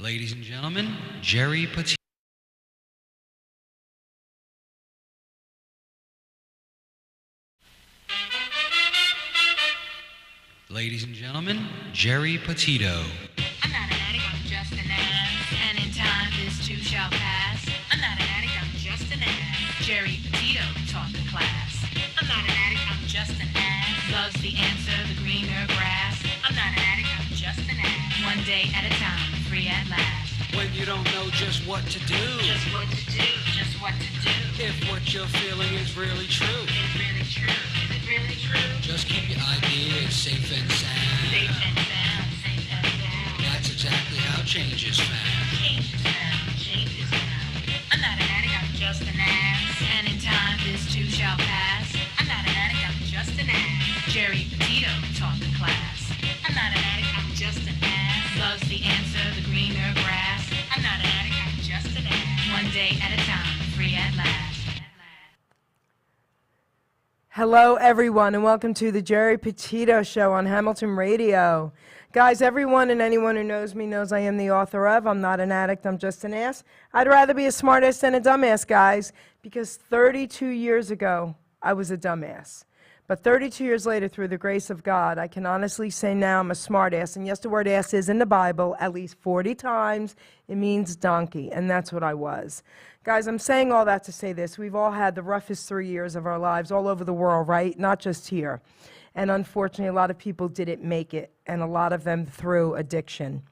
Ladies and gentlemen, Geri Petito. Ladies and gentlemen, Geri Petito. I'm not an addict, I'm just an ass. And in time, this too shall pass. I'm not an addict, I'm just an ass. Geri Petito taught the class. I'm not an addict, I'm just an ass. Loves the answer, the greener grass. I'm not an addict, I'm just an ass. One day at a time, free at last. When you don't know just what to do. Just what to do, just what to do. If what you're feeling is really true. Is really true, is it really true? Just keep your ideas safe and sound. Safe and sound, safe and sound. That's exactly how change is found. Change is found, change is found. I'm not an addict, I'm just an ass. And in time, this too shall pass. I'm not an addict, I'm just an ass. Geri Petito taught the class. I'm not an addict, I'm just an ass. Loves the answer, the greener grass. I'm not an addict, I'm just an ass. One day at a time, free at last. Hello, everyone, and welcome to the Geri Petito Show on Hamilton Radio. Guys, everyone and anyone who knows me knows I am the author of I'm Not an Addict, I'm Just an Ass. I'd rather be a smartass than a dumbass, guys, because 32 years ago, I was a dumbass. But 32 years later, through the grace of God, I can honestly say now I'm a smartass. And yes, the word ass is in the Bible at least 40 times. It means donkey, and that's what I was. Guys, I'm saying all that to say this. We've all had the roughest 3 years of our lives all over the world, right? Not just here. And unfortunately, a lot of people didn't make it, and a lot of them through addiction.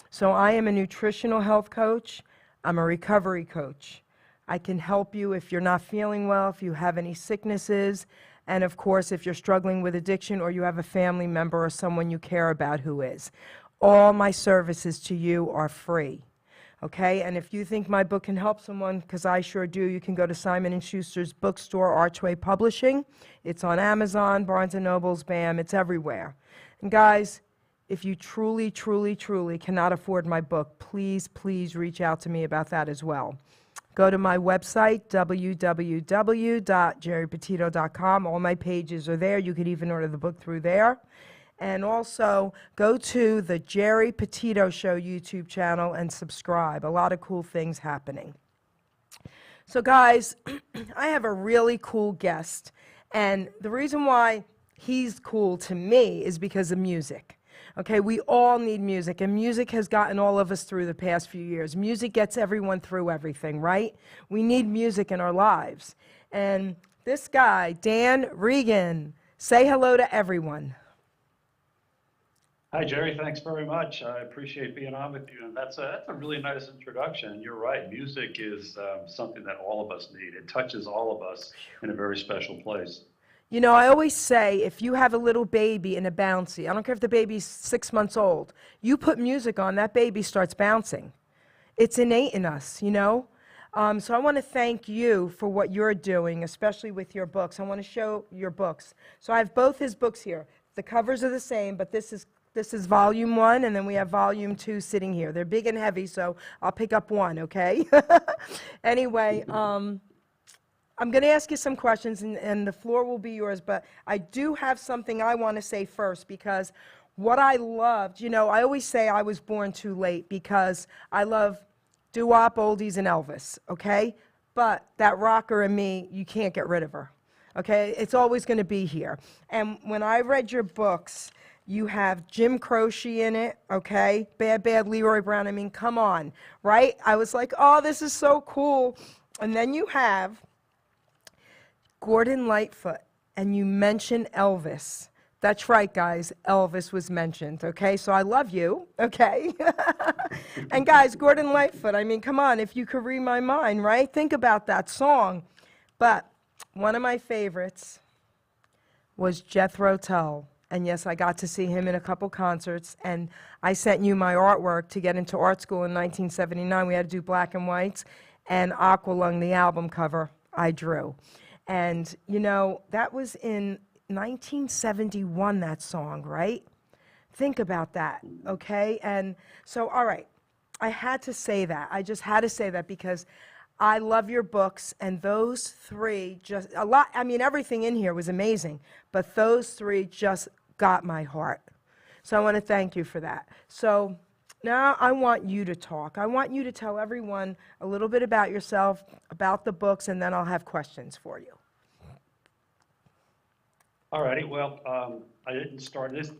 So I am a nutritional health coach. I'm a recovery coach. I can help you if you're not feeling well, if you have any sicknesses, and of course, if you're struggling with addiction or you have a family member or someone you care about who is. All my services to you are free. Okay, and if you think my book can help someone, because I sure do, you can go to Simon & Schuster's bookstore, Archway Publishing. It's on Amazon, Barnes & Noble's, BAM, it's everywhere. And guys, if you truly, truly, truly cannot afford my book, please, please reach out to me about that as well. Go to my website, www.geripetito.com. All my pages are there. You could even order the book through there. And also, go to the Geri Petito Show YouTube channel and subscribe. A lot of cool things happening. So guys, I have a really cool guest. And the reason why he's cool to me is because of music. Okay, we all need music, and music has gotten all of us through the past few years. Music gets everyone through everything, right? We need music in our lives. And this guy, Dan Reagan, say hello to everyone. Hi, Geri. Thanks very much. I appreciate being on with you. And that's a really nice introduction. You're right. Music is something that all of us need. It touches all of us in a very special place. You know, I always say, if you have a little baby in a bouncy, I don't care if the baby's 6 months old, you put music on, that baby starts bouncing. It's innate in us, you know? So I want to thank you for what you're doing, especially with your books. I want to show your books. So I have both his books here. The covers are the same, but this is volume 1, and then we have volume 2 sitting here. They're big and heavy, so I'll pick up one, okay? Anyway, I'm going to ask you some questions, and the floor will be yours, but I do have something I want to say first, because what I loved, you know, I always say I was born too late because I love doo-wop, oldies, and Elvis, okay? But that rocker in me, you can't get rid of her, okay? It's always going to be here. And when I read your books, you have Jim Croce in it, okay? Bad, Bad Leroy Brown. I mean, come on, right? I was like, oh, this is so cool. And then you have Gordon Lightfoot, and you mention Elvis. That's right, guys. Elvis was mentioned, okay? So I love you, okay? And guys, Gordon Lightfoot, I mean, come on, if you could read my mind, right? Think about that song. But one of my favorites was Jethro Tull. And yes, I got to see him in a couple concerts, and I sent you my artwork to get into art school in 1979. We had to do black and whites, and Aqualung, the album cover, I drew. And, you know, that was in 1971, that song, right? Think about that, okay? And so, all right, I had to say that. I just had to say that because I love your books, and those three just, a lot, I mean, everything in here was amazing, but those three just got my heart. So I want to thank you for that. So Now I want you to talk. I want you to tell everyone a little bit about yourself, about the books, and then I'll have questions for you. All righty. Well, I didn't start this.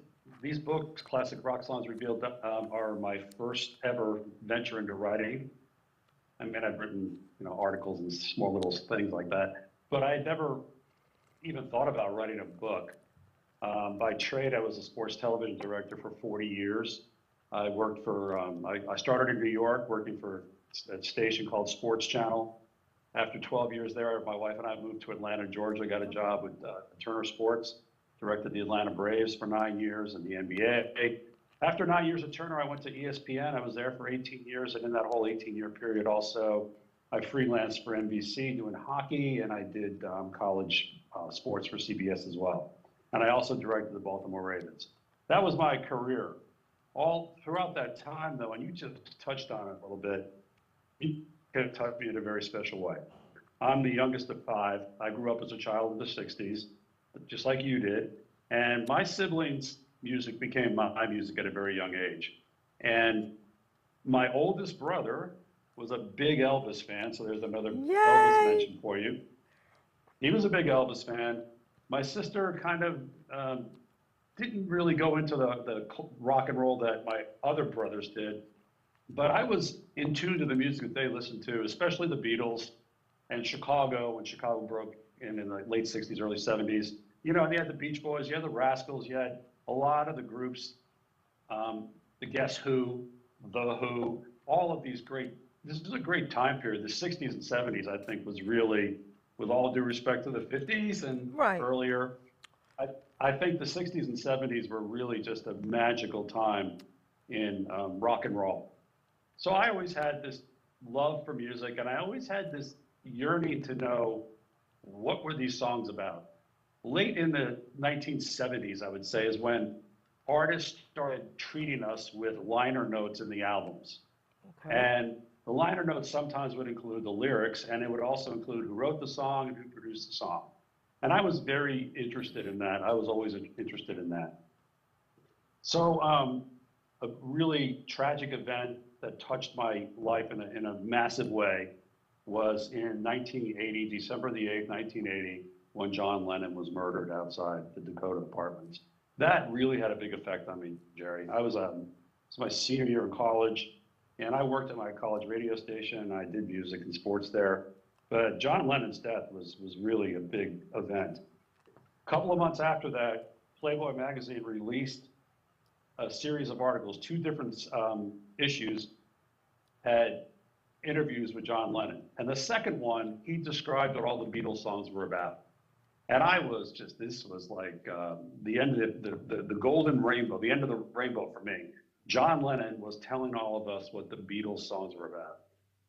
These books, Classic Rock Songs Revealed, are my first ever venture into writing. I mean, I've written, articles and small little things like that, but I had never even thought about writing a book. By trade, I was a sports television director for 40 years. I worked for, I started in New York working for a station called Sports Channel. After 12 years there, my wife and I moved to Atlanta, Georgia, got a job with Turner Sports, directed the Atlanta Braves for 9 years in the NBA. After 9 years at Turner, I went to ESPN. I was there for 18 years, and in that whole 18-year period also, I freelanced for NBC doing hockey, and I did college sports for CBS as well. And I also directed the Baltimore Ravens. That was my career. All throughout that time, though, and you just touched on it a little bit, you could touch me in a very special way. I'm the youngest of five. I grew up as a child in the 60s, just like you did. And my siblings' music became my music at a very young age. And my oldest brother was a big Elvis fan, so there's another Elvis mention for you. He was a big Elvis fan. My sister kind of didn't really go into the rock and roll that my other brothers did, but I was in tune to the music that they listened to, especially the Beatles and Chicago, when Chicago broke in the late 60s, early 70s. You had the Beach Boys, you had the Rascals, you had a lot of the groups, the Guess Who, The Who, all of these this is a great time period. The 60s and 70s, I think, was really, with all due respect to the 50s and earlier, I think the 60s and 70s were really just a magical time in rock and roll. So I always had this love for music, and I always had this yearning to know what were these songs about. Late in the 1970s, I would say, is when artists started treating us with liner notes in the albums. Okay. And the liner notes sometimes would include the lyrics, and it would also include who wrote the song and who produced the song. And I was very interested in that. I was always interested in that. So a really tragic event that touched my life in a massive way was in 1980, December the 8th, 1980, when John Lennon was murdered outside the Dakota Apartments. That really had a big effect on me, Jerry. It was my senior year in college, and I worked at my college radio station, and I did music and sports there. But John Lennon's death was really a big event. A couple of months after that, Playboy magazine released a series of articles, two different issues had interviews with John Lennon. And the second one, he described what all the Beatles songs were about. And I was just, this was like the end of the golden rainbow, the end of the rainbow for me. John Lennon was telling all of us what the Beatles songs were about.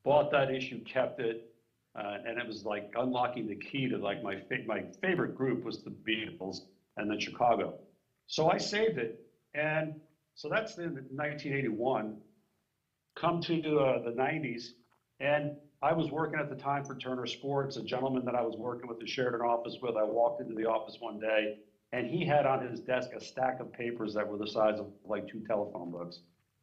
Bought that issue, kept it, and it was like unlocking the key to like my favorite group was the Beatles and then Chicago. So I saved it, and so that's in 1981. Come to the 90s, and I was working at the time for Turner Sports. A gentleman that I was working with and shared an office with, I walked into the office one day, and he had on his desk a stack of papers that were the size of like 2 telephone books.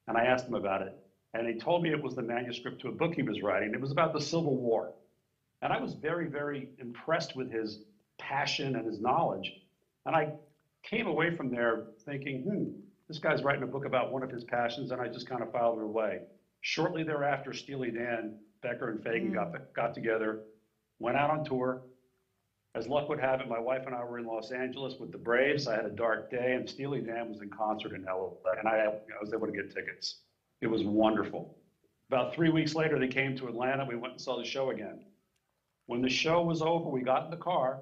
And I asked him about it, and he told me it was the manuscript to a book he was writing. It was about the Civil War. And I was very, very impressed with his passion and his knowledge. And I came away from there thinking, this guy's writing a book about one of his passions, and I just kind of filed it away. Shortly thereafter, Steely Dan, Becker and Fagan got together, went out on tour. As luck would have it, my wife and I were in Los Angeles with the Braves. I had a dark day, and Steely Dan was in concert in LA, and I was able to get tickets. It was wonderful. About 3 weeks later, they came to Atlanta. We went and saw the show again. When the show was over, we got in the car,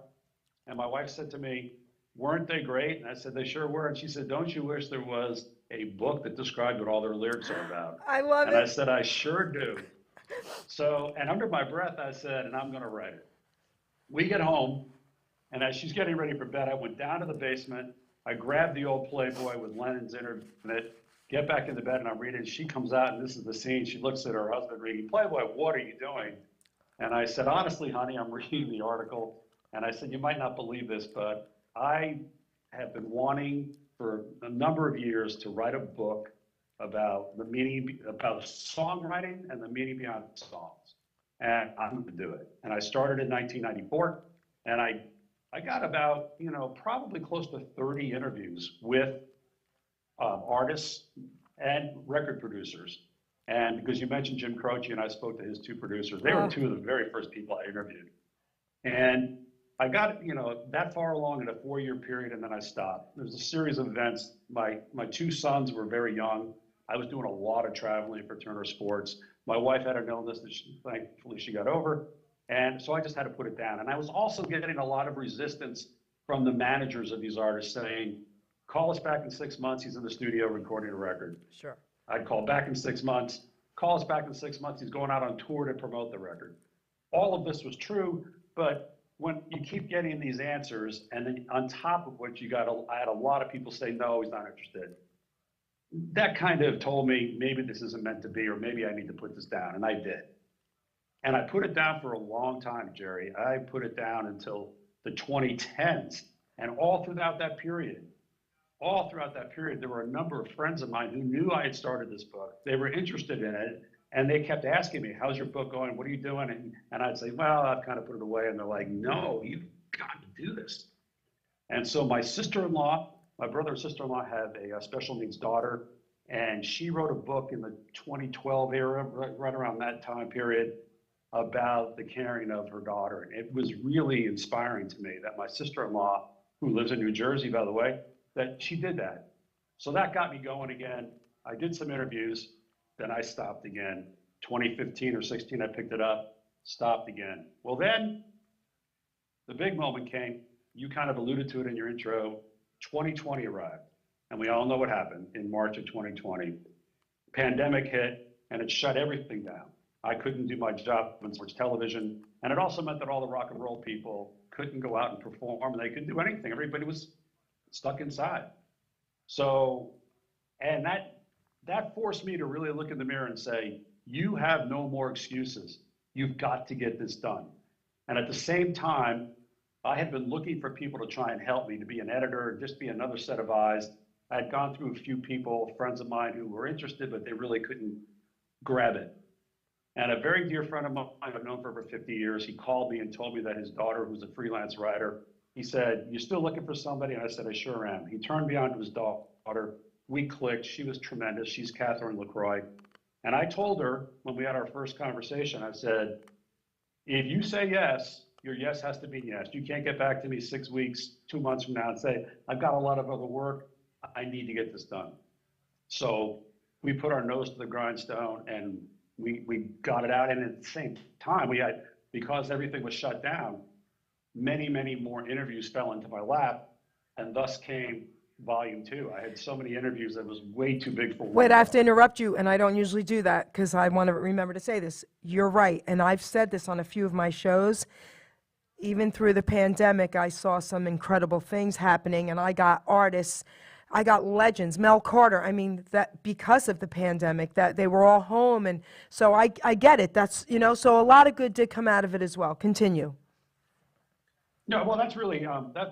and my wife said to me, "Weren't they great?" And I said, "They sure were." And she said, "Don't you wish there was a book that described what all their lyrics are about?" I love it. And I said, "I sure do." So, and under my breath, I said, "And I'm going to write it." We get home, and as she's getting ready for bed, I went down to the basement. I grabbed the old Playboy with Lennon's interview in it, get back into bed, and I'm reading. She comes out, and this is the scene. She looks at her husband reading Playboy. "What are you doing?" And I said, "Honestly, honey, I'm reading the article." And I said, "You might not believe this, but I have been wanting for a number of years to write a book about the meaning, about songwriting and the meaning behind songs. And I'm going to do it. And I started in 1994, and I got about, probably close to 30 interviews with artists and record producers. And because you mentioned Jim Croce, and I spoke to his two producers, they were two of the very first people I interviewed. And I got, that far along in a 4-year period, and then I stopped. There was a series of events. My two sons were very young. I was doing a lot of traveling for Turner Sports. My wife had an illness that thankfully she got over. And so I just had to put it down. And I was also getting a lot of resistance from the managers of these artists saying, call us back in 6 months. He's in the studio recording a record. Sure. I'd call back in 6 months. Call us back in 6 months. He's going out on tour to promote the record. All of this was true, but when you keep getting these answers, and then on top of which I had a lot of people say, no, he's not interested. That kind of told me maybe this isn't meant to be, or maybe I need to put this down, and I did. And I put it down for a long time, Jerry. I put it down until the 2010s, and all throughout that period, there were a number of friends of mine who knew I had started this book. They were interested in it, and they kept asking me, how's your book going? What are you doing? And I'd say, well, I've kind of put it away. And they're like, no, you've got to do this. And so my brother and sister-in-law have a special needs daughter, and she wrote a book in the 2012 era, right around that time period, about the caring of her daughter. And it was really inspiring to me that my sister-in-law, who lives in New Jersey, by the way, that she did that. So that got me going again. I did some interviews, then I stopped again. 2015 or 16, I picked it up, stopped again. Well, then the big moment came. You kind of alluded to it in your intro. 2020 arrived, and we all know what happened in March of 2020. Pandemic hit, and it shut everything down. I couldn't do my job in sports television, and it also meant that all the rock and roll people couldn't go out and perform, and they couldn't do anything. Everybody was stuck inside. So, and that forced me to really look in the mirror and say, you have no more excuses. You've got to get this done. And at the same time, I had been looking for people to try and help me, to be an editor, just be another set of eyes. I had gone through a few people, friends of mine, who were interested, but they really couldn't grab it. And a very dear friend of mine I've known for over 50 years, he called me and told me that his daughter, who's a freelance writer, he said, you still looking for somebody? And I said, I sure am. He turned me on to his daughter. We clicked. She was tremendous. She's Catherine LaCroix. And I told her when we had our first conversation, I said, if you say yes, your yes has to be yes. You can't get back to me 6 weeks, 2 months from now and say, I've got a lot of other work. I need to get this done. So we put our nose to the grindstone and we got it out. And at the same time, we had, because everything was shut down, many, many more interviews fell into my lap, and thus came volume 2. I had so many interviews that was way too big for one. Wait, I have to interrupt you, and I don't usually do that because I want to remember to say this. You're right, and I've said this on a few of my shows. Even through the pandemic, I saw some incredible things happening, and I got artists, I got legends, Mel Carter. I mean, that because of the pandemic, that they were all home, and so I get it. That's, so a lot of good did come out of it as well. Continue. No, well, that's really,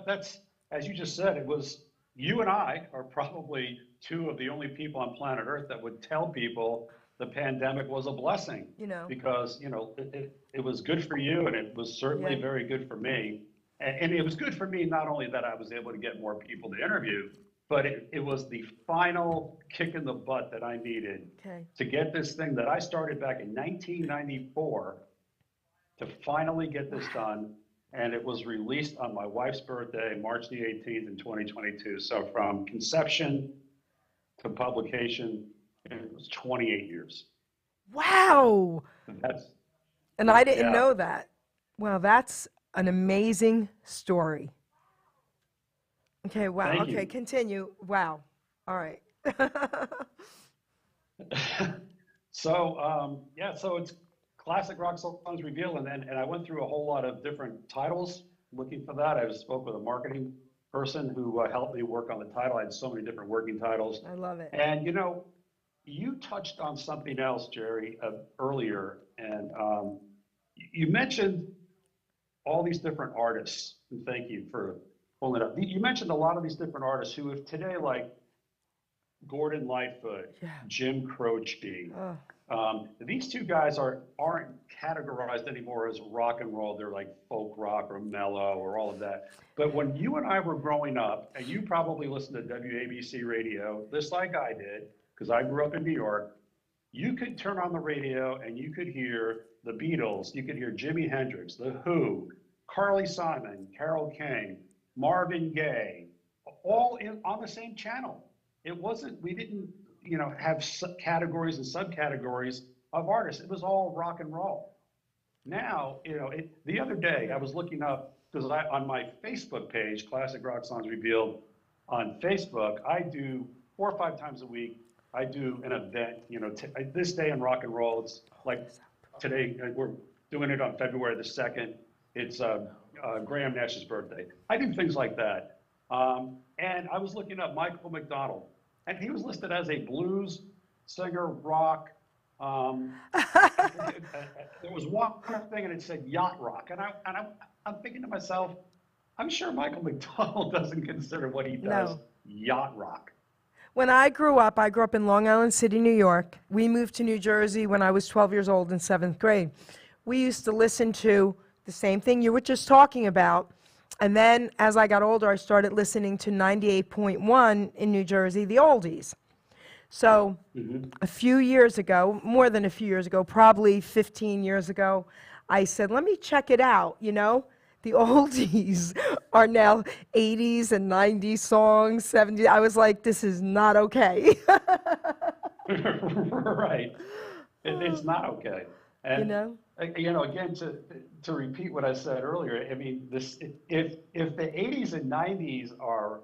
that's, as you just said, it was, you and I are probably two of the only people on planet Earth that would tell people the pandemic was a blessing. Because, it was good for you, and it was certainly very good for me. And it was good for me, not only that I was able to get more people to interview, but it was the final kick in the butt that I needed to get this thing that I started back in 1994 to finally get this done. And it was released on my wife's birthday, March the 18th in 2022. So from conception to publication, it was 28 years. Wow. And I didn't know that. Well, that's an amazing story. Okay, wow. Thank you. Continue. Wow. All right. So it's Classic Rock Songs Revealed, and I went through a whole lot of different titles looking for that. I spoke with a marketing person who helped me work on the title. I had so many different working titles. I love it. And you touched on something else, Jerry, earlier, and you mentioned all these different artists, and thank you for pulling it up. You mentioned a lot of these different artists who, if today, like Gordon Lightfoot, Yeah. Jim Croce. Oh, These two guys aren't categorized anymore as rock and roll. They're like folk rock or mellow or all of that. But when you and I were growing up, and you probably listened to WABC radio, just like I did, because I grew up in New York, you could turn on the radio and you could hear the Beatles, you could hear Jimi Hendrix, The Who, Carly Simon, Carole King, Marvin Gaye, all on the same channel. It wasn't, we didn't, have categories and subcategories of artists. It was all rock and roll. Now, the other day I was looking up, because on my Facebook page, Classic Rock Songs Revealed on Facebook, I do 4 or 5 times a week, I do an event, this day in rock and roll. It's like today, we're doing it on February the 2nd. It's Graham Nash's birthday. I do things like that. And I was looking up Michael McDonald, and he was listed as a blues singer, rock. There was one thing, and it said yacht rock, and I'm thinking to myself, I'm sure Michael McDonald doesn't consider what he does No. yacht rock. when I grew up in Long Island City, New York. We moved to New Jersey when I was 12 years old in 7th grade. We used to listen to the same thing you were just talking about. And then as I got older, I started listening to 98.1 in New Jersey, the oldies. So a few years ago, more than a few years ago, probably 15 years ago, I said, let me check it out, The oldies are now 80s and 90s songs, 70s. I was like, this is not okay. Right. It's not okay. And again, to repeat what I said earlier, I mean, if the 80s and 90s are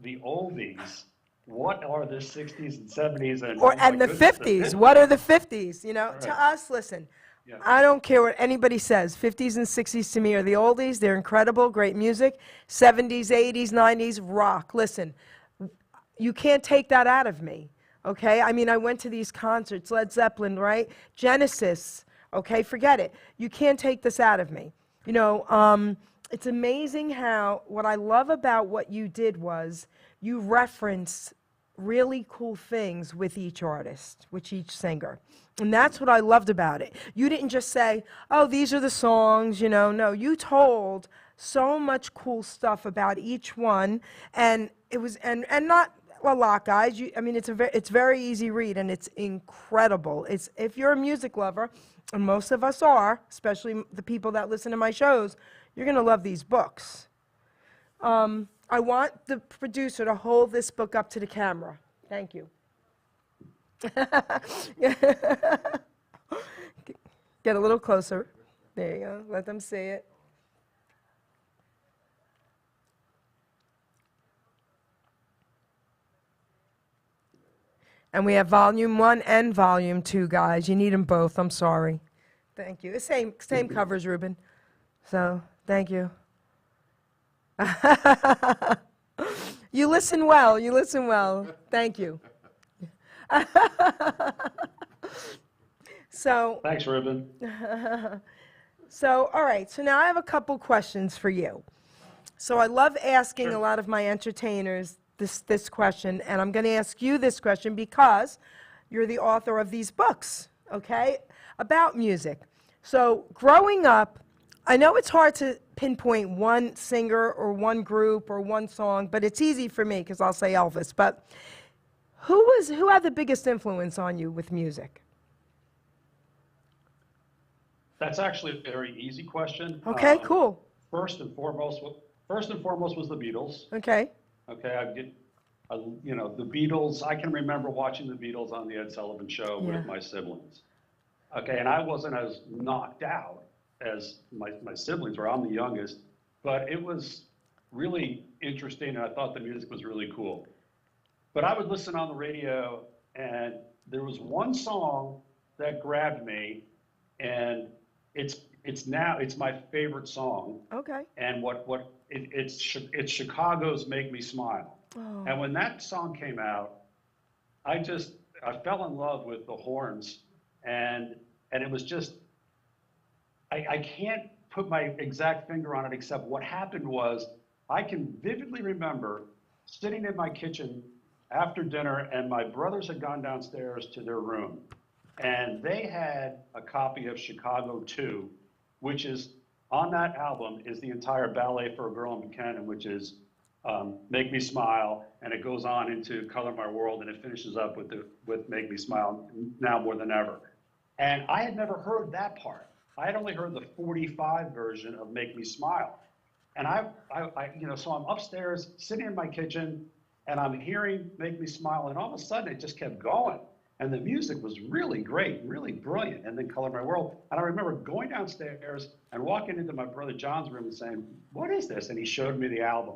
the oldies, what are the 60s and 70s and the 50s? What are the 50s? Right. To us, listen. Yeah. I don't care what anybody says. 50s and 60s to me are the oldies. They're incredible, great music. 70s, 80s, 90s, rock. Listen, you can't take that out of me, okay? I mean, I went to these concerts, Led Zeppelin, right? Genesis, okay? Forget it. You can't take this out of me. It's amazing how, what I love about what you did was you referenced really cool things with each artist, with each singer. And that's what I loved about it. You didn't just say, oh, these are the songs, No, you told so much cool stuff about each one. And it was, and not a lot, guys. It's very easy read, and it's incredible. If you're a music lover, and most of us are, especially the people that listen to my shows, you're going to love these books. I want the producer to hold this book up to the camera. Thank you. Get a little closer. There you go. Let them see it. And we have volume 1 and volume 2, guys. You need them both. I'm sorry. Thank you. Same covers, Ruben. So, thank you. You listen well. You listen well. Thank you. So, Thanks, Ruben. all right. So now I have a couple questions for you. So I love asking a lot of my entertainers this question, and I'm going to ask you this question because you're the author of these books, okay, about music. So growing up, I know it's hard to pinpoint one singer or one group or one song, but it's easy for me because I'll say Elvis. But who had the biggest influence on you with music? That's actually a very easy question. Okay, cool. First and foremost was the Beatles. Okay. Okay, the Beatles. I can remember watching the Beatles on the Ed Sullivan Show with my siblings. Okay, and I wasn't as knocked out as my siblings were. I'm the youngest, but it was really interesting, and I thought the music was really cool. But I would listen on the radio, and there was one song that grabbed me, and it's my favorite song. Okay. And it's Chicago's "Make Me Smile." Oh. And when that song came out, I fell in love with the horns, and it was just, I can't put my exact finger on it, except what happened was I can vividly remember sitting in my kitchen after dinner, and my brothers had gone downstairs to their room, and they had a copy of Chicago 2, which is on that album is the entire Ballet for a Girl in Buchanan, which is Make Me Smile, and it goes on into Color My World, and it finishes up with Make Me Smile, Now More Than Ever. And I had never heard that part. I had only heard the 45 version of Make Me Smile. And so I'm upstairs sitting in my kitchen, and I'm hearing Make Me Smile, and all of a sudden it just kept going. And the music was really great, really brilliant, and then Color My World. And I remember going downstairs and walking into my brother John's room and saying, what is this? And he showed me the album.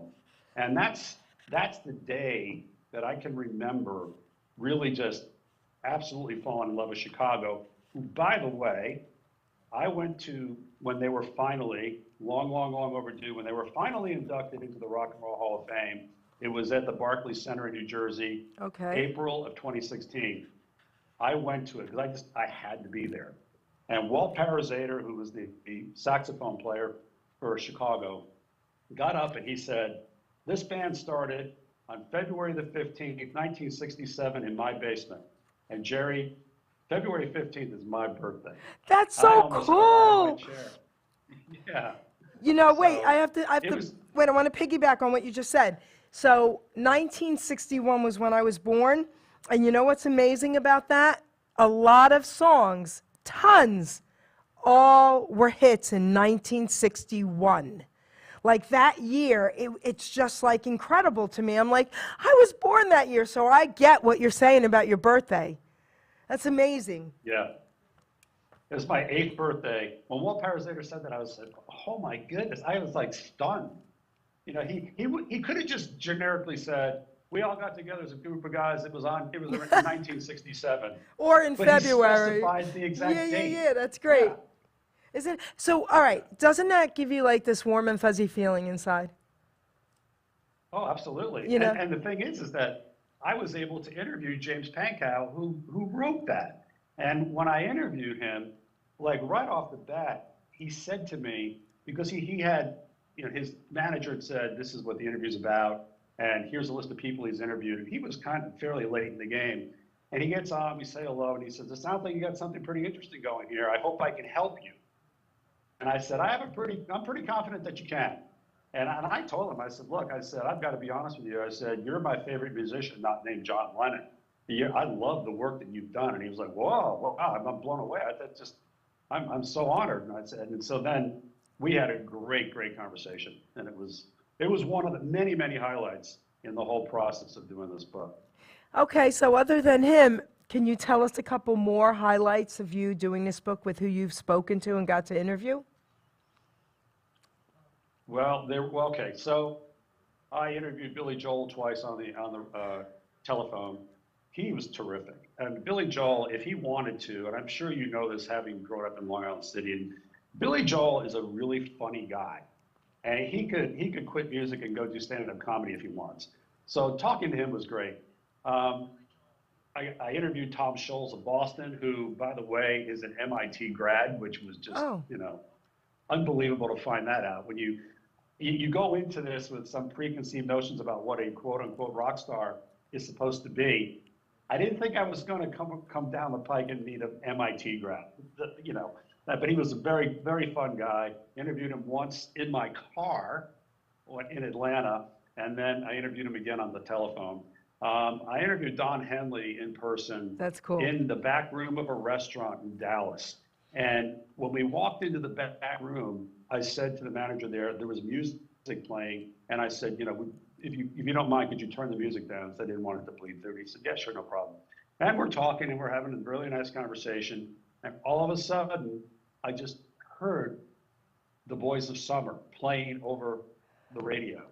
And that's the day that I can remember really just absolutely falling in love with Chicago, who, by the way, I went to when they were finally, long overdue, when they were finally inducted into the Rock and Roll Hall of Fame. It was at the Barclays Center in New Jersey, April of 2016. I went to it because I had to be there. And Walt Parazater, who was the saxophone player for Chicago, got up and he said, this band started on February the 15th, 1967 in my basement. And Jerry, February 15th is my birthday. That's so cool. Yeah. You know, wait, I have to, wait, I want to piggyback on what you just said. So 1961 was when I was born. And you know what's amazing about that? A lot of songs, tons, all were hits in 1961. Like that year, it's just like incredible to me. I'm like, I was born that year, so I get what you're saying about your birthday. That's amazing. Yeah. It was my 8th birthday. When Walt Parazater said that, I was like, oh my goodness. I was like stunned. You know, he could have just generically said, we all got together as a group of guys. It was in 1967. Or in February. He specified the exact date. Yeah, that's great. Yeah. Isn't so? All right, doesn't that give you like this warm and fuzzy feeling inside? Oh, absolutely. You know? And the thing is that I was able to interview James Pankow, who wrote that. And when I interviewed him, like right off the bat, he said to me, because he had, you know, his manager had said, this is what the interview's about, and here's a list of people he's interviewed. He was kind of fairly late in the game. And he gets on, we say hello, and he says, it sounds like you got something pretty interesting going here. I hope I can help you. And I said, I'm pretty confident that you can. And I told him, I said, look, I said, I've got to be honest with you. I said, you're my favorite musician, not named John Lennon. I love the work that you've done. And he was like, whoa, wow, I'm blown away. I'm so honored. And I said, and so then we had a great conversation. And it was one of the many, many highlights in the whole process of doing this book. Okay, so other than him, can you tell us a couple more highlights of you doing this book with who you've spoken to and got to interview? Well, okay. So I interviewed Billy Joel twice on the telephone. He was terrific. And Billy Joel, if he wanted to, and I'm sure you know this, having grown up in Long Island City, and Billy Joel is a really funny guy, and he could quit music and go do stand-up comedy if he wants. So talking to him was great. I interviewed Tom Scholes of Boston, who, by the way, is an MIT grad, which was just, you know, unbelievable to find that out. When you go into this with some preconceived notions about what a quote-unquote rock star is supposed to be, I didn't think I was going to come down the pike and meet an MIT grad, you know. But he was a very, very fun guy. Interviewed him once in my car in Atlanta, and then I interviewed him again on the telephone. I interviewed Don Henley in person. That's cool. In the back room of a restaurant in Dallas. And when we walked into the back room, I said to the manager there was music playing, and I said, you know, if you don't mind, could you turn the music down? So I didn't want it to bleed through. He said, yeah, sure, no problem. And we're talking, and we're having a really nice conversation. And all of a sudden, I just heard The Boys of Summer playing over the radio.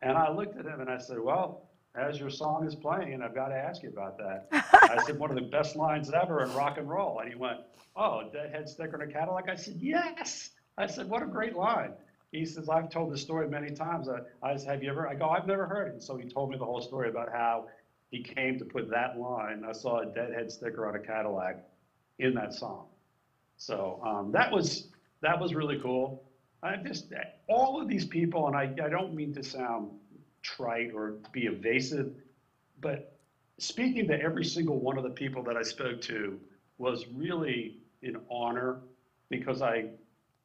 And I looked at him and I said, well, as your song is playing, I've got to ask you about that. I said, one of the best lines ever in rock and roll. And he went, oh, a Deadhead sticker in a Cadillac? I said, yes. I said, what a great line. He says, I've told this story many times. I said, have you ever? I go, I've never heard it. And so he told me the whole story about how he came to put that line. I saw a Deadhead sticker on a Cadillac in that song. So that was really cool. All of these people, and I don't mean to sound trite or to be evasive, but speaking to every single one of the people that I spoke to was really an honor because I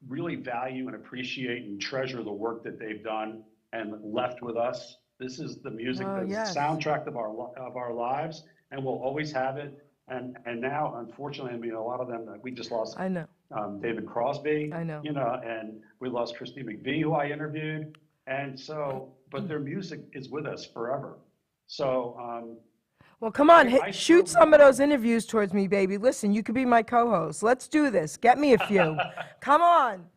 really value and appreciate and treasure the work that they've done and left with us. This is the music, Oh, the yes. soundtrack of our lives, and we'll always have it. And now, unfortunately, I mean, a lot of them, we just lost I know. David Crosby, I know. and we lost Christine McVie, who I interviewed. And so, but their music is with us forever. So, Well, come on, I shoot still- some of those interviews towards me, baby. Listen, you could be my co-host. Let's do this. Get me a few. Come on.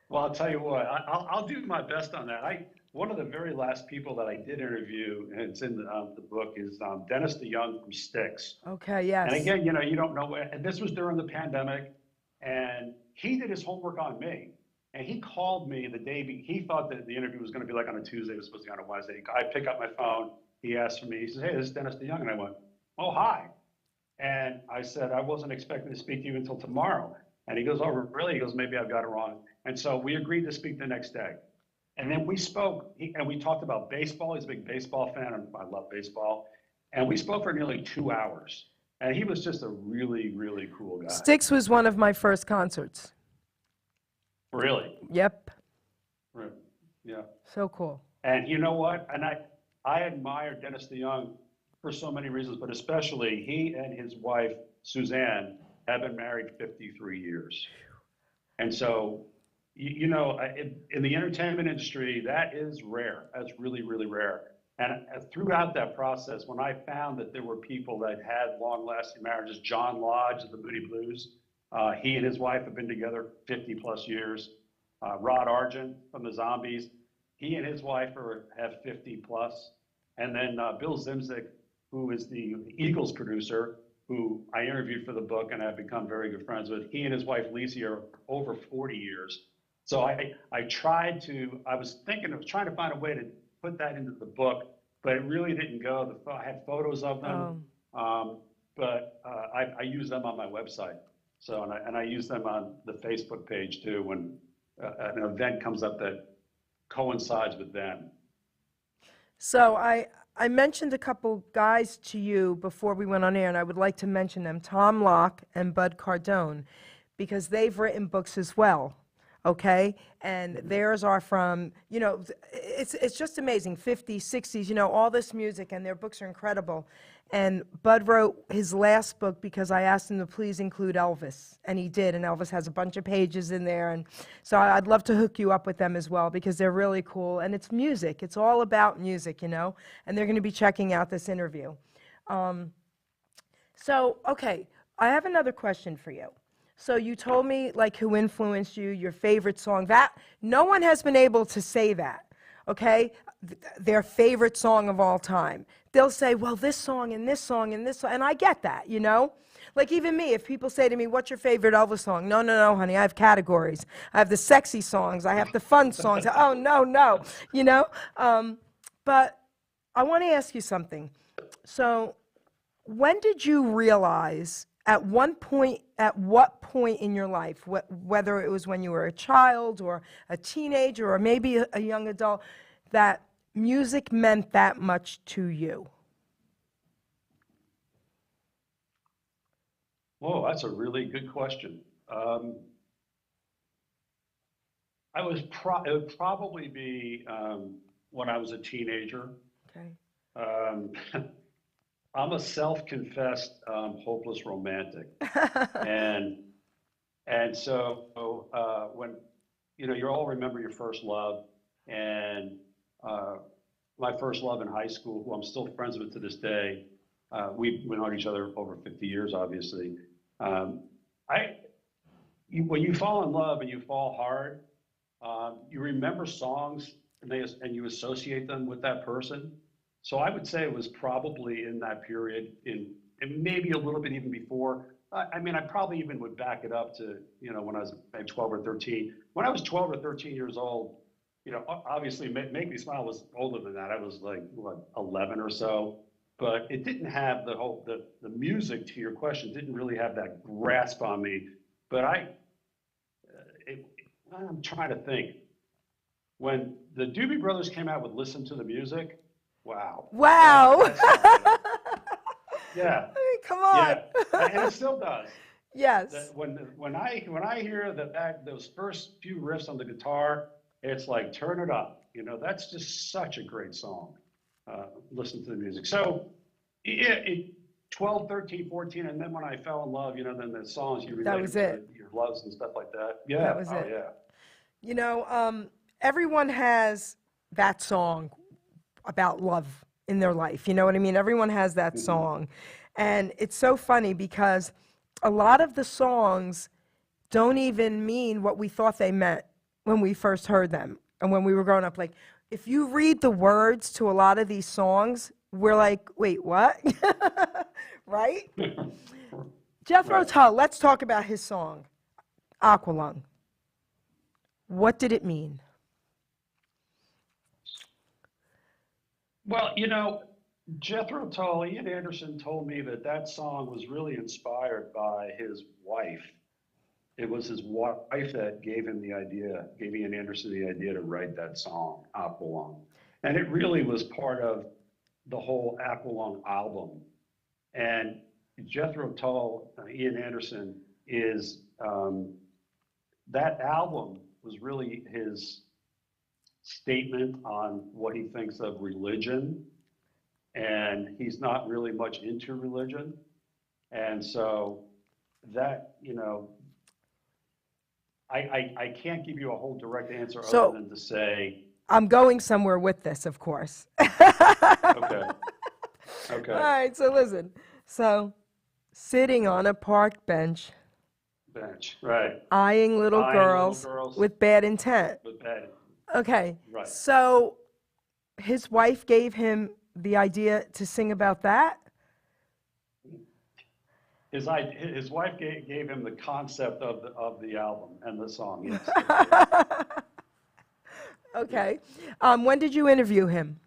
well, I'll tell you what, I'll do my best on that. One of the very last people that I did interview, and it's in the book, is Dennis DeYoung from Styx. Okay, yes. And again, you don't know, and this was during the pandemic, and he did his homework on me. And he called me the day, he thought that the interview was going to be like on a Tuesday, it was supposed to be on a Wednesday. I pick up my phone, he asked for me, he says, hey, this is Dennis DeYoung. And I went, oh, hi. And I said, I wasn't expecting to speak to you until tomorrow. And he goes, oh, really? He goes, maybe I've got it wrong. And so we agreed to speak the next day. And then we spoke, and we talked about baseball. He's a big baseball fan, and I love baseball. And we spoke for nearly 2 hours. And he was just a really, really cool guy. Styx was one of my first concerts. Really? Yep. Right. Yeah. So cool. And you know what? And I admire Dennis DeYoung for so many reasons, but especially he and his wife, Suzanne, have been married 53 years. And so, in the entertainment industry, that is rare. That's really, really rare. And throughout that process, when I found that there were people that had long-lasting marriages, John Lodge of the Moody Blues, he and his wife have been together 50 plus years. Rod Argent from the Zombies, he and his wife have 50 plus. And then Bill Zimzik, who is the Eagles producer, who I interviewed for the book and I've become very good friends with. He and his wife Lisa are over 40 years. So I was trying to find a way to put that into the book, but it really didn't go. I had photos of them, but I use them on my website. So, and I use them on the Facebook page too, when an event comes up that coincides with them. So I mentioned a couple guys to you before we went on air, and I would like to mention them, Tom Locke and Bud Cardone, because they've written books as well, okay? And theirs are from, it's just amazing, 50s, 60s, all this music, and their books are incredible. And Bud wrote his last book because I asked him to please include Elvis, and he did, and Elvis has a bunch of pages in there, and so I'd love to hook you up with them as well because they're really cool, and it's music. It's all about music, and they're going to be checking out this interview. Okay, I have another question for you. So you told me, like, who influenced you, your favorite song. That no one has been able to say that, okay? Their favorite song of all time. They'll say, well, this song and this song and this song, and I get that, Like even me, if people say to me, what's your favorite Elvis song? No, honey, I have categories. I have the sexy songs, I have the fun songs. Oh, no, But I want to ask you something. So when did you realize, at what point in your life, whether it was when you were a child or a teenager or maybe a young adult, that music meant that much to you? Whoa, that's a really good question. It would probably be when I was a teenager. Okay. I'm a self-confessed hopeless romantic, and so when you all remember your first love, and my first love in high school, who I'm still friends with to this day, we've known each other over 50 years, obviously. When you fall in love and you fall hard, you remember songs and you associate them with that person. So I would say it was probably in that period, and maybe a little bit even before. I probably even would back it up to, when I was maybe 12 or 13. When I was 12 or 13 years old, obviously Make Me Smile was older than that. I was like, 11 or so. But it didn't have the music, to your question, didn't really have that grasp on me. But I'm trying to think. When the Doobie Brothers came out with Listen to the Music, Wow. Wow. Yeah. Come on. Yeah. And it still does. Yes. That when I hear those first few riffs on the guitar, it's like turn it up. You know, that's just such a great song. Listen to the music. So yeah, 12, 13, 14, and then when I fell in love, you know, then the songs you That related was to it. your loves and stuff like that. Yeah. That was Oh it. yeah. You know, everyone has that song about love in their life. You know what I mean? Everyone has that song. And it's so funny because a lot of the songs don't even mean what we thought they meant when we first heard them and when we were growing up. Like, if you read the words to a lot of these songs, we're like, wait, what? Right? Jethro Right. Tull, let's talk about his song, Aqualung. What did it mean? Well, you know, Jethro Tull, Ian Anderson told me that song was really inspired by his wife. It was his wife that gave him the idea, gave Ian Anderson the idea to write that song, Aqualung. And it really was part of the whole Aqualung album. And Jethro Tull, Ian Anderson, is that album was really his statement on what he thinks of religion. And he's not really much into religion. And so that, you know, I can't give you a whole direct answer So- other than to say, I'm going somewhere with this, of course. okay, okay, All right, so listen. So, sitting on a park bench, bench, right, eyeing little Eyeing little girls girls. with bad intent. but bad, Okay, right. so his wife gave him the idea to sing about that? His wife gave him the concept of the album and the song. Yes. Okay. When did you interview him?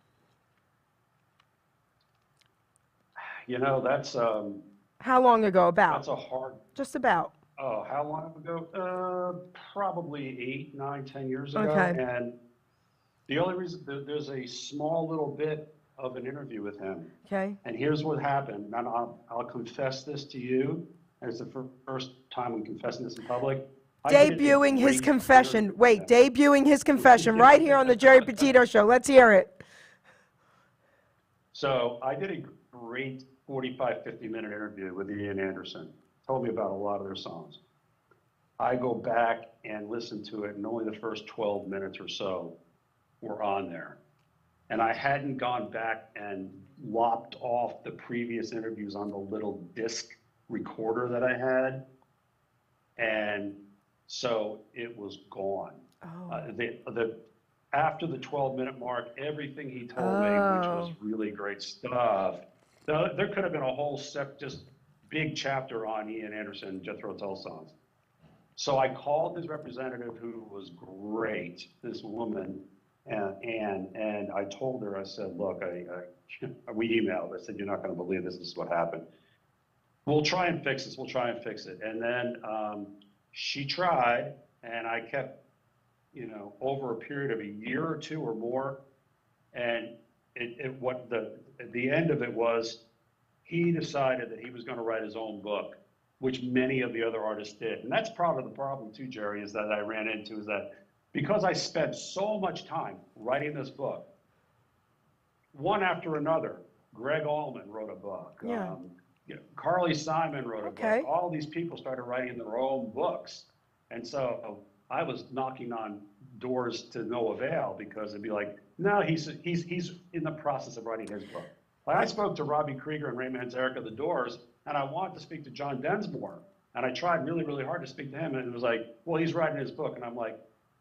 You know, that's How long ago? About? a hard. Just about. Oh, how long ago? Probably 8, 9, 10 years ago. Okay. And the only reason there's a small little bit of an interview with him. Okay. And here's what happened. And I'll confess this to you. And it's the first time I'm confessing this in public. I did a Debuting his great confession. interview Wait, with him. debuting his confession right here on the Geri Petito Show. Let's hear it. So I did a great 45, 50-minute interview with Ian Anderson. Told me about a lot of their songs. I go back and listen to it, and only the first 12 minutes or so were on there. And I hadn't gone back and lopped off the previous interviews on the little disc recorder that I had. And so it was gone. After the 12-minute mark, everything he told me, which was really great stuff. There could have been a whole just big chapter on Ian Anderson, Jethro Tull songs. So I called his representative, who was great, this woman, and I told her, I said, look, we emailed. I said, you're not going to believe this is what happened. We'll try and fix this. We'll try and fix it. And then she tried, and I kept, you know, over a period of a year or two or more. And the end of it was, he decided that he was going to write his own book, which many of the other artists did. And that's part of the problem too, Geri, is that I ran into, is that because I spent so much time writing this book, one after another, Greg Allman wrote a book. Yeah. You know, Carly Simon wrote a Okay. book. All these people started writing their own books. And so I was knocking on doors to no avail, because it'd be like, no, he's in the process of writing his book. Like, I spoke to Robbie Krieger and Ray Manzarek of The Doors, and I wanted to speak to John Densmore. And I tried really, really hard to speak to him, and it was like, well, he's writing his book. And I'm like,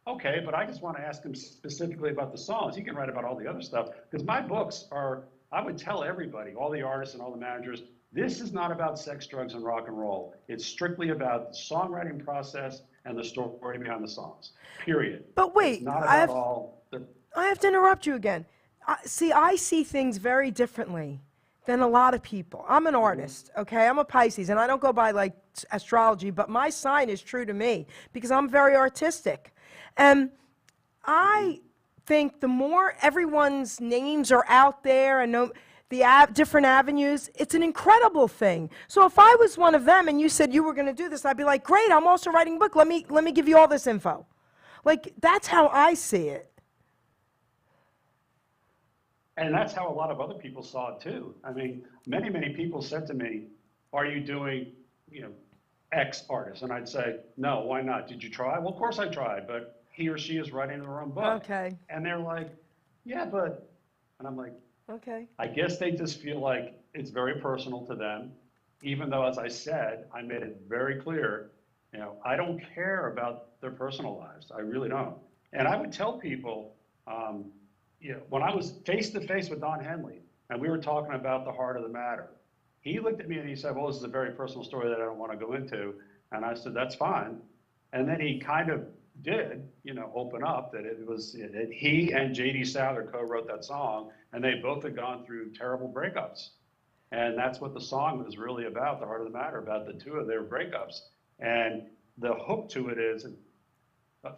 okay, but I just want to ask him specifically about the songs. He can write about all the other stuff, because my books are, I would tell everybody, all the artists and all the managers, this is not about sex, drugs, and rock and roll. It's strictly about the songwriting process and the story behind the songs, period. But wait, It's not I about have- all the, I have to interrupt you again. I see things very differently than a lot of people. I'm an artist, okay? I'm a Pisces, and I don't go by like astrology, but my sign is true to me because I'm very artistic. And I think the more everyone's names are out there and know the different avenues, it's an incredible thing. So if I was one of them and you said you were going to do this, I'd be like, great, I'm also writing a book. Let me give you all this info. Like, that's how I see it. And that's how a lot of other people saw it too. I mean, many, many people said to me, are you doing, X artist? And I'd say, no, why not? Did you try? Well, of course I tried, but he or she is writing their own book. Okay. And they're like, yeah, but, and I'm like, Okay. I guess they just feel like it's very personal to them, even though, as I said, I made it very clear, I don't care about their personal lives. I really don't. And I would tell people, when I was face to face with Don Henley and we were talking about the heart of the matter, he looked at me and he said, well, this is a very personal story that I don't want to go into. And I said, that's fine. And then he kind of did, open up that it was that he and J.D. Souther co-wrote that song, and they both had gone through terrible breakups. And that's what the song was really about, the heart of the matter, about the two of their breakups. And the hook to it is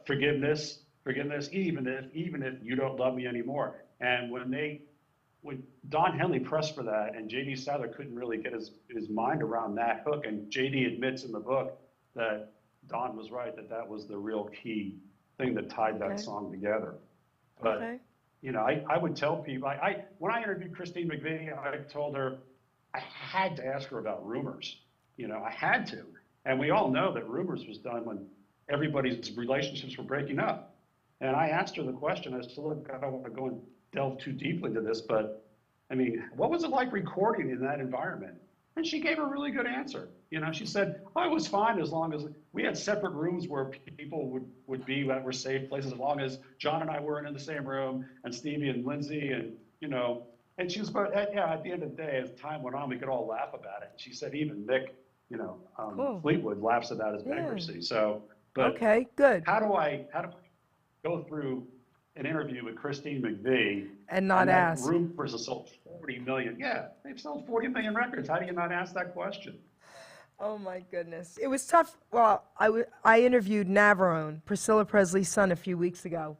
forgiveness, even if you don't love me anymore. And when Don Henley pressed for that, and J.D. Souther couldn't really get his mind around that hook, and J.D. admits in the book that Don was right, that was the real key thing that tied that song together. But, I would tell people, when I interviewed Christine McVie, I told her I had to ask her about Rumors. I had to. And we all know that Rumors was done when everybody's relationships were breaking up. And I asked her the question. I said, look, I don't want to go and delve too deeply into this, but I mean, what was it like recording in that environment? And she gave a really good answer. She said, oh, it was fine as long as we had separate rooms where people would be that were safe places, as long as John and I weren't in the same room, and Stevie and Lindsay, and and she was, but at the end of the day, as time went on, we could all laugh about it. And she said even Mick, Cool. Fleetwood laughs at that as bankruptcy. So, but okay, good. How do I go through an interview with Christine McVie And not ask. Rumors has sold 40 million. Yeah, they've sold 40 million records. How do you not ask that question? Oh my goodness. It was tough. Well, I interviewed Navarone, Priscilla Presley's son, a few weeks ago.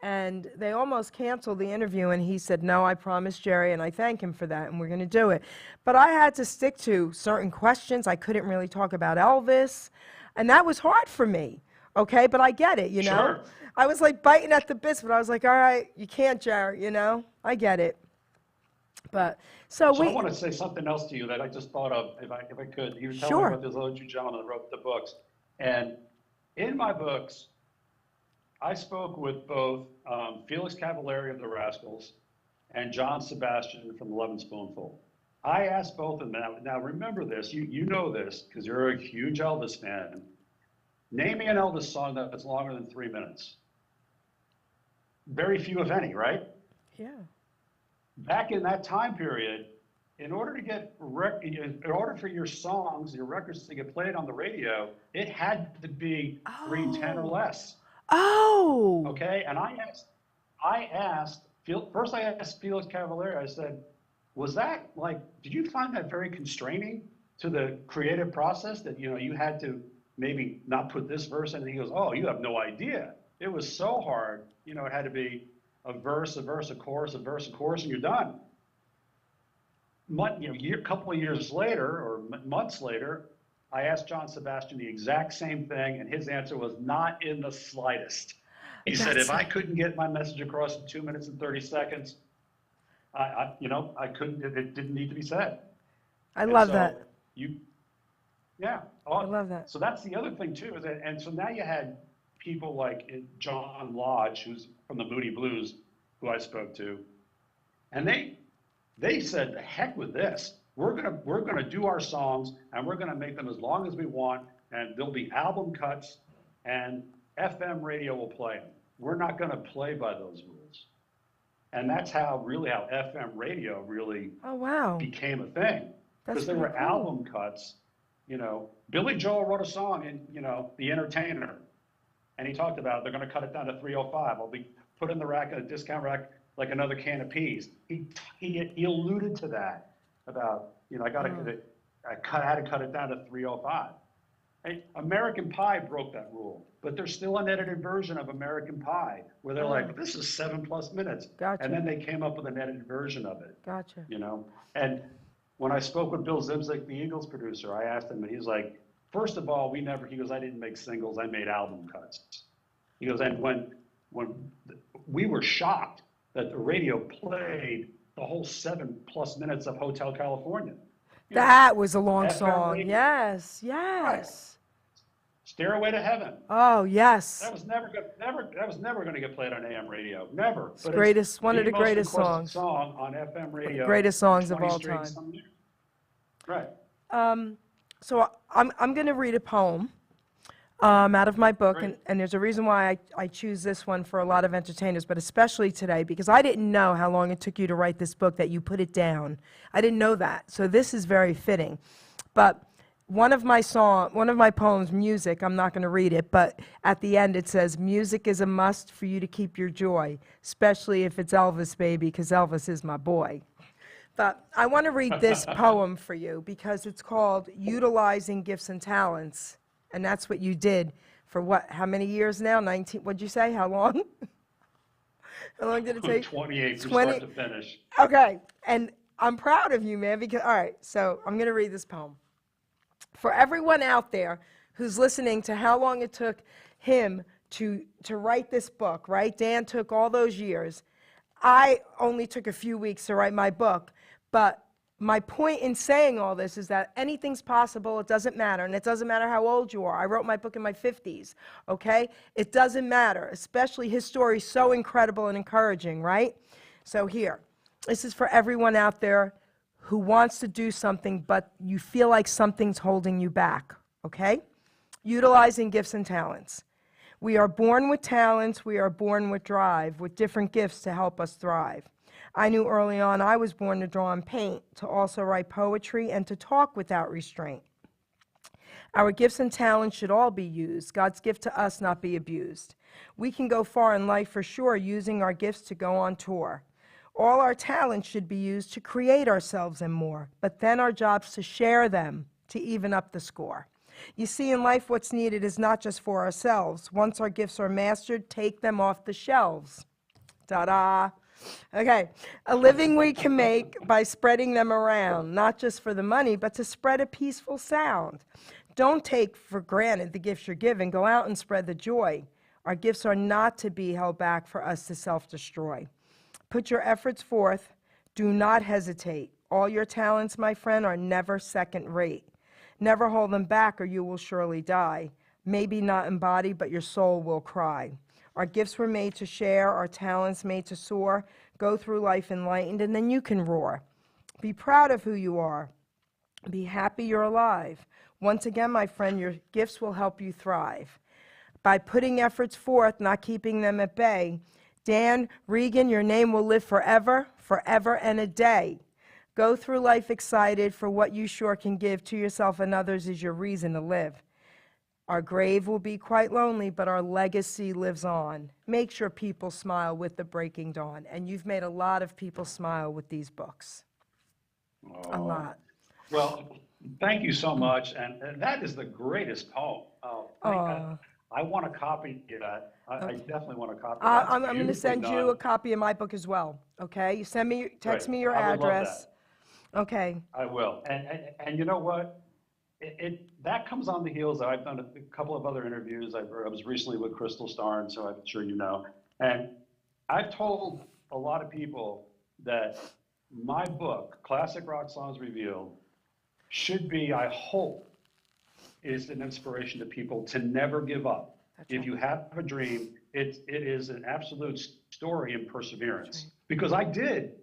And they almost canceled the interview, and he said, no, I promised Jerry, and I thank him for that, and we're going to do it. But I had to stick to certain questions. I couldn't really talk about Elvis, and that was hard for me, okay? But I get it, Sure. I was like biting at the bits, but I was like, all right, you can't, Jerry, I get it. But, so I want to say something else to you that I just thought of, if I could. You were telling me about those other two gentlemen that wrote the books. And in my books, I spoke with both Felix Cavallari of the Rascals and John Sebastian from the Lovin' Spoonful. I asked both of them, now remember this, you know this, because you're a huge Elvis fan. Name me an Elvis song that's longer than 3 minutes. Very few, if any, right? Yeah. Back in that time period, in order for your songs, your records to get played on the radio, it had to be 3:10 or less. Oh. Okay, and I asked Felix Cavallari, I said, was that did you find that very constraining to the creative process that, you had to maybe not put this verse in? And he goes, oh, you have no idea. It was so hard. It had to be a verse, a chorus, a verse, a chorus, and you're done. A couple of years later, or months later, I asked John Sebastian the exact same thing, and his answer was not in the slightest. He said, if I couldn't get my message across in 2 minutes and 30 seconds, I couldn't, it didn't need to be said. I love that. I love that. So that's the other thing too, is that, and so now you had people like John Lodge, who's from the Moody Blues, who I spoke to, and they said, the heck with this. We're gonna do our songs, and we're gonna make them as long as we want, and there'll be album cuts, and FM radio will play them. We're not gonna play by those rules. And that's how FM radio really became a thing. Because there were album cuts. Billy Joel wrote a song in, The Entertainer, and he talked about they're going to cut it down to 305. I'll be put in the rack, a discount rack, like another can of peas. He alluded to that about, I had to cut it down to 305. Hey, American Pie broke that rule, but there's still an edited version of American Pie where they're like, this is 7+ minutes. Gotcha. And then they came up with an edited version of it, Gotcha. you know? And when I spoke with Bill Zimzik, the Eagles producer, I asked him, and he's like, first of all, he goes, I didn't make singles, I made album cuts. He goes, and when we were shocked that the radio played the whole 7+ minutes of Hotel California. You know, That was a long FM song. radio. Yes, Right. yes. Stairway to Heaven. Oh, yes. That was never going to get played on AM radio. Never. It's greatest, one of the most greatest requested songs. song on FM radio. Greatest songs of 20 all straight time. some years. Right. So I'm going to read a poem out of my book, Great. and there's a reason why I choose this one for a lot of entertainers, but especially today, because I didn't know how long it took you to write this book, that you put it down. I didn't know that, so this is very fitting. But one of my poems, Music, I'm not going to read it, but at the end it says, music is a must for you to keep your joy, especially if it's Elvis, baby, because Elvis is my boy. But I want to read this poem for you because it's called Utilizing Gifts and Talents. And that's what you did for what, how many years now? 19, what'd you say? How long? How long did it take? 28 from 20 start to finish. Okay. And I'm proud of you, man, because, all right, so I'm going to read this poem. For everyone out there who's listening to how long it took him to write this book, right? Dan took all those years. I only took a few weeks to write my book, but my point in saying all this is that anything's possible. It doesn't matter, and it doesn't matter how old you are. I wrote my book in my 50s, okay? It doesn't matter, especially his story is so incredible and encouraging, right? So here, this is for everyone out there who wants to do something, but you feel like something's holding you back, okay? Utilizing gifts and talents. We are born with talents, we are born with drive, with different gifts to help us thrive. I knew early on I was born to draw and paint, to also write poetry, and to talk without restraint. Our gifts and talents should all be used, God's gift to us not be abused. We can go far in life for sure, using our gifts to go on tour. All our talents should be used to create ourselves and more, but then our job's to share them, to even up the score. You see, in life, what's needed is not just for ourselves. Once our gifts are mastered, take them off the shelves. Ta-da! Okay, a living we can make by spreading them around, not just for the money, but to spread a peaceful sound. Don't take for granted the gifts you're given. Go out and spread the joy. Our gifts are not to be held back for us to self-destroy. Put your efforts forth. Do not hesitate. All your talents, my friend, are never second rate. Never hold them back or you will surely die. Maybe not in body, but your soul will cry. Our gifts were made to share, our talents made to soar. Go through life enlightened and then you can roar. Be proud of who you are. Be happy you're alive. Once again, my friend, your gifts will help you thrive. By putting efforts forth, not keeping them at bay, Dan, Reagan, your name will live forever, forever and a day. Go through life excited for what you sure can give to yourself and others is your reason to live. Our grave will be quite lonely, but our legacy lives on. Make sure people smile with the breaking dawn. And you've made a lot of people smile with these books. A lot. Well, thank you so much. And that is the greatest poem. I want a copy of that. I definitely want a copy of that. I'm going to send you a copy of my book as well, okay? You send me, text me your I would love address. that. Okay. I will. And you know what? That comes on the heels. I've done a couple of other interviews. I was recently with Crystal Starn, so I'm sure you know. And I've told a lot of people that my book, Classic Rock Songs Revealed, should be, I hope, is an inspiration to people to never give up. If you have a dream, it is an absolute story in perseverance. Because I did,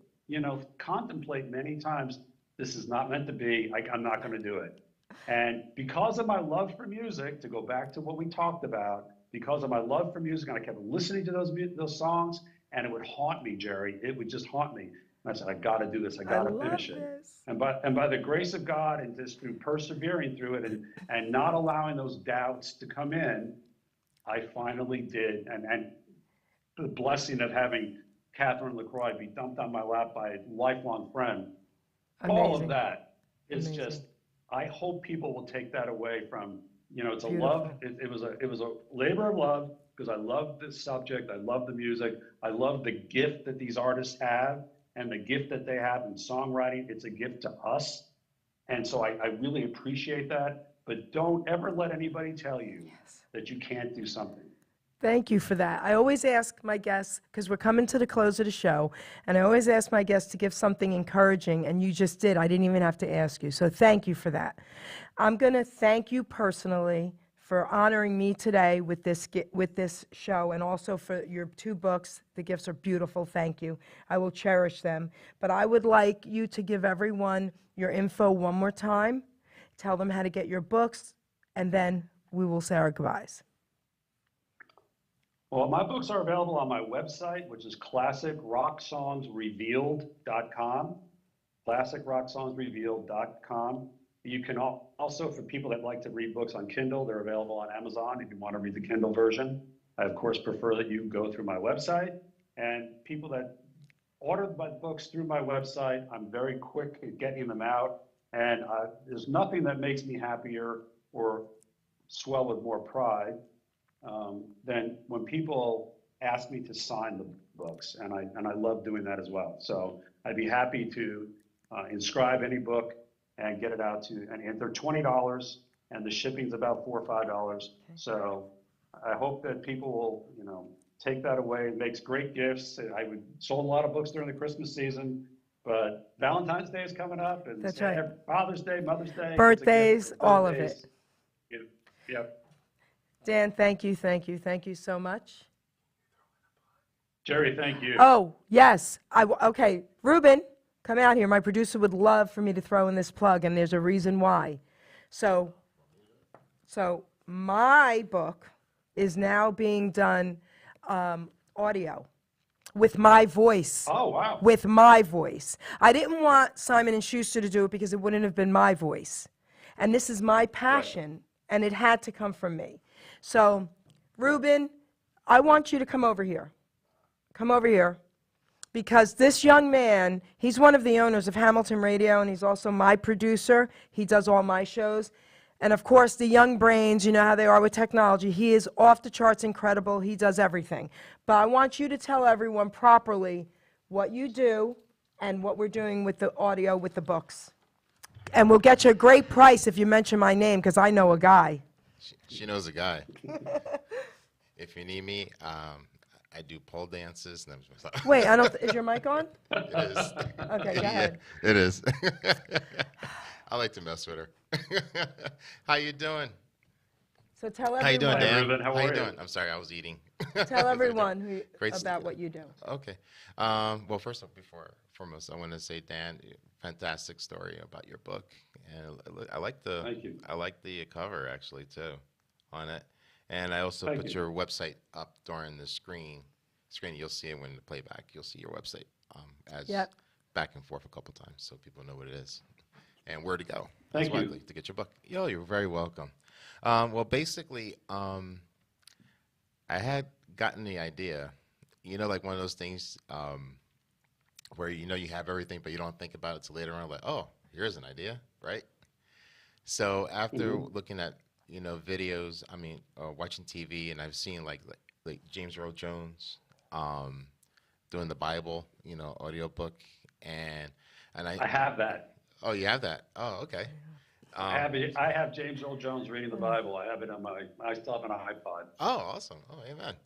contemplate many times, this is not meant to be, I'm not going to do it. And because of my love for music, to go back to what we talked about, because of my love for music, and I kept listening to those songs, and it would haunt me, Geri. It would just haunt me. And I said, I got to do this. I got to finish it. And by the grace of God, and just through persevering through it, and not allowing those doubts to come in, I finally did. And the blessing of having Catherine LaCroix be dumped on my lap by a lifelong friend, all of that is just, I hope people will take that away from You know, it's a Beautiful. love. It was a labor of love because I love the subject. I love the music. I love the gift that these artists have and the gift that they have in songwriting. It's a gift to us. And so I really appreciate that. But don't ever let anybody tell you Yes. that you can't do something. Thank you for that. I always ask my guests, because we're coming to the close of the show, and I always ask my guests to give something encouraging, and you just did. I didn't even have to ask you, so thank you for that. I'm going to thank you personally for honoring me today with this show, and also for your 2 books. The gifts are beautiful. Thank you. I will cherish them. But I would like you to give everyone your info one more time, tell them how to get your books, and then we will say our goodbyes. Well, my books are available on my website, which is classicrocksongsrevealed.com. Classicrocksongsrevealed.com. You can also, for people that like to read books on Kindle, they're available on Amazon if you want to read the Kindle version. I, of course, prefer that you go through my website. And people that order my books through my website, I'm very quick at getting them out. And there's nothing that makes me happier or swell with more pride than when people ask me to sign the books, and I love doing that as well. So I'd be happy to inscribe any book and get it out to, and they're $20, and the shipping's about $4 or $5. So I hope that people will, take that away. It makes great gifts. I would sold a lot of books during the Christmas season, but Valentine's Day is coming up, and That's right. Father's Day, Mother's Day, Birthdays, all of birthdays. it. Yep. Dan, thank you so much. Jerry, thank you. Oh, yes. Okay, Ruben, come out here. My producer would love for me to throw in this plug, and there's a reason why. So my book is now being done audio with my voice. Oh, wow. With my voice. I didn't want Simon & Schuster to do it because it wouldn't have been my voice. And this is my passion, and it had to come from me. So, Ruben, I want you to come over here. Come over here. Because this young man, he's one of the owners of Hamilton Radio, and he's also my producer. He does all my shows. And of course, the young brains, you know how they are with technology. He is off the charts incredible. He does everything. But I want you to tell everyone properly what you do and what we're doing with the audio, with the books. And we'll get you a great price if you mention my name, because I know a guy. She knows a guy. If you need me, I do pole dances. Wait, is your mic on? It is. Okay, go ahead. It is. I like to mess with her. How you doing? So tell everyone. How you doing, Hi, Dan? Ruben. How are you? doing? I'm sorry, I was eating. Tell everyone Great to about see what you do. Okay. Well, first off, foremost, I want to say, Dan, fantastic story about your book, and I like the Thank you. I like the cover actually too, on it, and I also Thank put you. your website up during the screen. You'll see it when the playback. You'll see your website as Yep. back and forth a couple times, so people know what it is and where to go. Thank That's you. why to get your book. You're very welcome. Well, basically, I had gotten the idea, like one of those things where you have everything, but you don't think about it till later on. Like, oh, here's an idea, right? So after looking at videos, watching TV, and I've seen like James Earl Jones doing the Bible, audiobook, and I have that. Oh, you have that? Oh, okay. I have James Earl Jones reading the Bible. I have it on I still have it on an iPod. Oh, awesome. Oh, amen.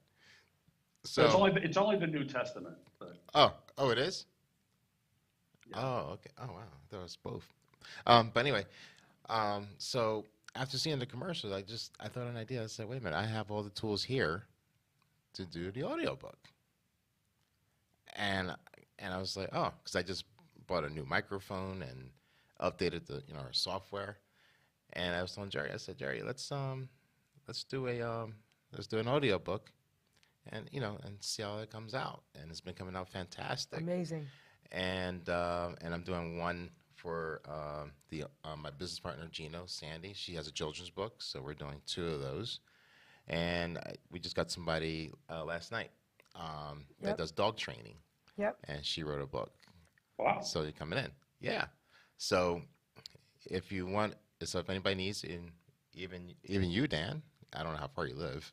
So it's only the New Testament. But. Oh, it is? Yeah. Oh, okay. Oh, wow. That was both. But anyway, so after seeing the commercials, I thought of an idea. I said, wait a minute, I have all the tools here to do the audiobook. And I was like, oh, because I just bought a new microphone and updated the our software. And I was telling Jerry, I said, Jerry, let's do an audiobook and and see how it comes out. And it's been coming out fantastic. Amazing. And I'm doing one for my business partner Sandy. She has a children's book, so we're doing 2 of those. And we just got somebody last night that does dog training. Yep. And she wrote a book. Wow. So you're coming in. Yeah. So if anybody needs even you, Dan. I don't know how far you live.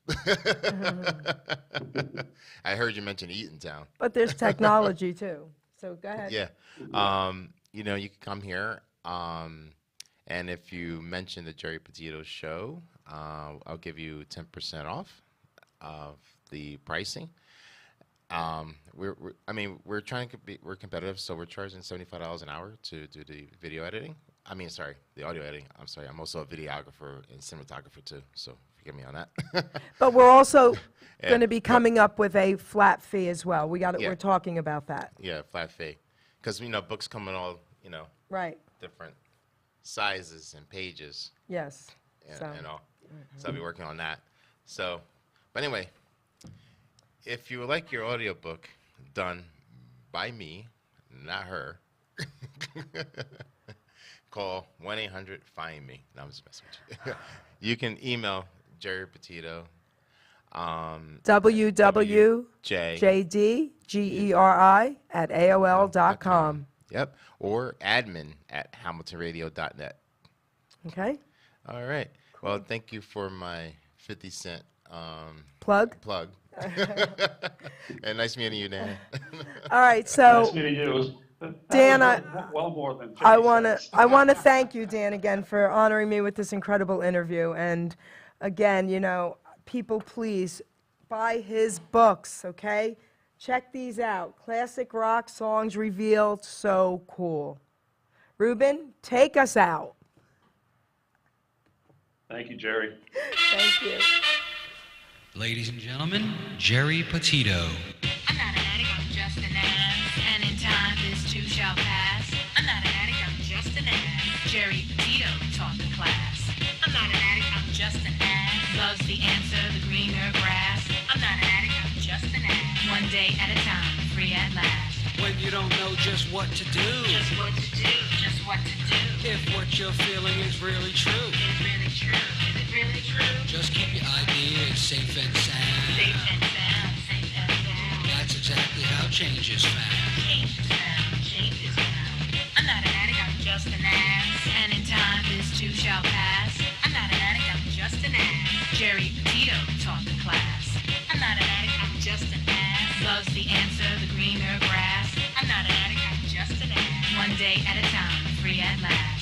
I heard you mention Eatontown. But there's technology too. So go ahead. Yeah. You know, you can come here. And if you mention the Geri Petito show, I'll give you 10% off of the pricing. We're trying to we're competitive, so we're charging $75 an hour to do the video editing. The audio editing. I'm sorry. I'm also a videographer and cinematographer too, so forgive me on that. But we're also Yeah, going to be coming up with a flat fee as well. Yeah. We're talking about that. Yeah, flat fee. Because, books come in all, Right. different sizes and pages Yes. and all. So I'll be working on that. So, but anyway, if you would like your audiobook done by me, not her, call 1-800-FIND-ME. No, I'm just messing with you. You can email Geri Petito. www.jdgeri@aol.com. Yep. Or admin@hamiltonradio.net. Okay. All right. Well, thank you for my 50-cent Plug. And nice meeting you, Dan. All right. Nice So meeting you. Dan, Well more than 50 I want to cents. I want to thank you, Dan, again for honoring me with this incredible interview. And again, people, please buy his books. Okay. Check these out. Classic rock songs revealed. So cool. Ruben, take us out. Thank you, Jerry. Thank you. Ladies and gentlemen, Geri Petito. I'm not an addict, I'm just an ass. And in time, this too shall pass. I'm not an addict, I'm just an ass. Geri Petito taught the class. I'm not an addict, I'm just an ass. Loves the answer, the greener grass. I'm not an addict, I'm just an ass. One day at a time, free at last. When you don't know just what to do, Just what to do, just what to do. if what you're feeling is really true, Is it really true? Is it really true? Just keep your ideas safe and sound. Safe and sound, safe and sound. That's exactly how change is found. Change is found, change is found. I'm not an addict, I'm just an ass. And in time, this too shall pass. I'm not an addict, I'm just an ass. Geri Petito taught the class. I'm not an addict, I'm just an ass. Loves the answer, the greener grass. I'm not an addict, I'm just an ass. One day at a time, free at last.